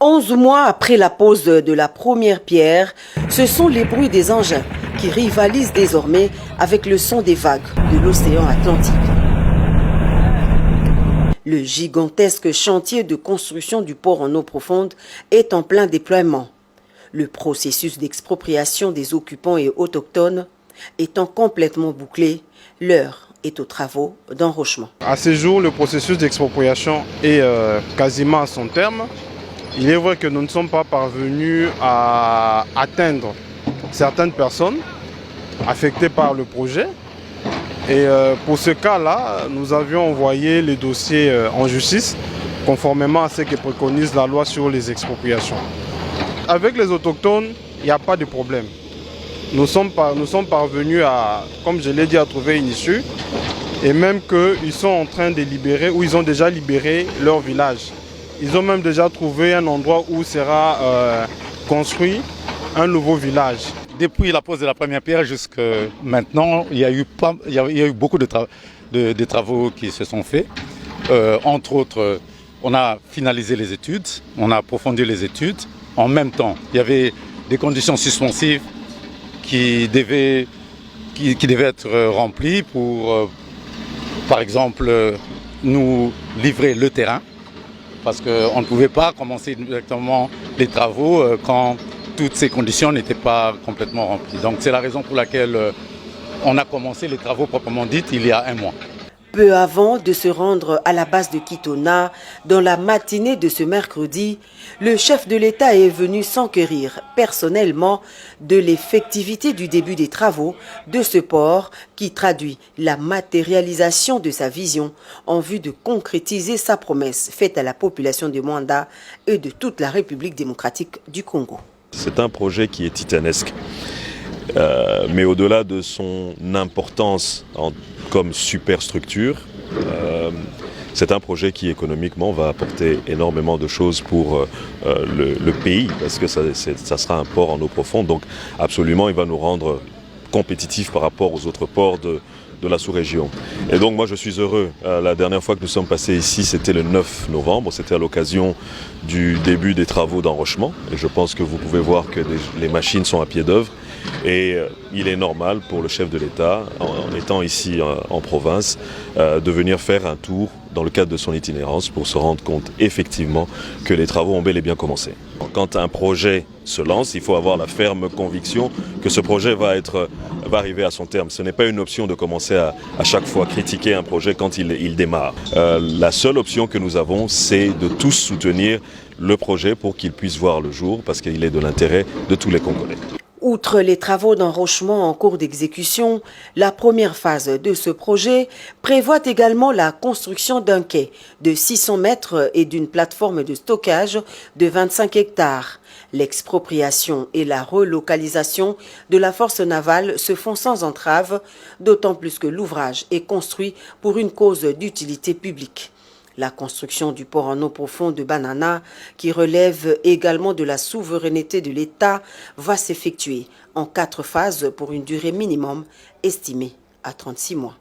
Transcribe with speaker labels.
Speaker 1: 11 mois après la pose de la première pierre, ce sont les bruits des engins qui rivalisent désormais avec le son des vagues de l'océan Atlantique. Le gigantesque chantier de construction du port en eau profonde est en plein déploiement. Le processus d'expropriation des occupants et autochtones étant complètement bouclé, l'heure est aux travaux d'enrochement.
Speaker 2: À ce jour, le processus d'expropriation est quasiment à son terme. Il est vrai que nous ne sommes pas parvenus à atteindre certaines personnes affectées par le projet. Et pour ce cas-là, nous avions envoyé les dossiers en justice, conformément à ce que préconise la loi sur les expropriations. Avec les autochtones, il n'y a pas de problème. Nous sommes parvenus à, comme je l'ai dit, à trouver une issue. Et même qu'ils sont en train de libérer, ou ils ont déjà libéré leur village. Ils ont même déjà trouvé un endroit où sera construit un nouveau village.
Speaker 3: Depuis la pose de la première pierre jusqu'à maintenant, il y a eu beaucoup de travaux qui se sont faits. Entre autres, on a finalisé les études, on a approfondi les études. En même temps, il y avait des conditions suspensives qui devaient être remplies pour, par exemple, nous livrer le terrain. Parce qu'on ne pouvait pas commencer directement les travaux quand toutes ces conditions n'étaient pas complètement remplies. Donc c'est la raison pour laquelle on a commencé les travaux proprement dits il y a un mois.
Speaker 1: Peu avant de se rendre à la base de Kitona, dans la matinée de ce mercredi, le chef de l'État est venu s'enquérir personnellement de l'effectivité du début des travaux de ce port qui traduit la matérialisation de sa vision en vue de concrétiser sa promesse faite à la population de Mwanda et de toute la République démocratique du Congo.
Speaker 4: C'est un projet qui est titanesque, mais au-delà de son importance comme superstructure, c'est un projet qui économiquement va apporter énormément de choses pour le pays, parce que ça sera un port en eau profonde, donc absolument il va nous rendre compétitifs par rapport aux autres ports de la sous-région. Et donc moi je suis heureux. La dernière fois que nous sommes passés ici, c'était le 9 novembre, c'était à l'occasion du début des travaux d'enrochement. Et je pense que vous pouvez voir que les machines sont à pied d'œuvre. Et il est normal pour le chef de l'État, en étant ici en province, de venir faire un tour dans le cadre de son itinérance pour se rendre compte effectivement que les travaux ont bel et bien commencé. Quand un projet se lance, il faut avoir la ferme conviction que ce projet va arriver à son terme. Ce n'est pas une option de commencer à chaque fois critiquer un projet quand il démarre. La seule option que nous avons, c'est de tous soutenir le projet pour qu'il puisse voir le jour, parce qu'il est de l'intérêt de tous les Congolais.
Speaker 1: Outre les travaux d'enrochement en cours d'exécution, la première phase de ce projet prévoit également la construction d'un quai de 600 mètres et d'une plateforme de stockage de 25 hectares. L'expropriation et la relocalisation de la force navale se font sans entrave, d'autant plus que l'ouvrage est construit pour une cause d'utilité publique. La construction du port en eau profonde de Banana, qui relève également de la souveraineté de l'État, va s'effectuer en 4 phases pour une durée minimum estimée à 36 mois.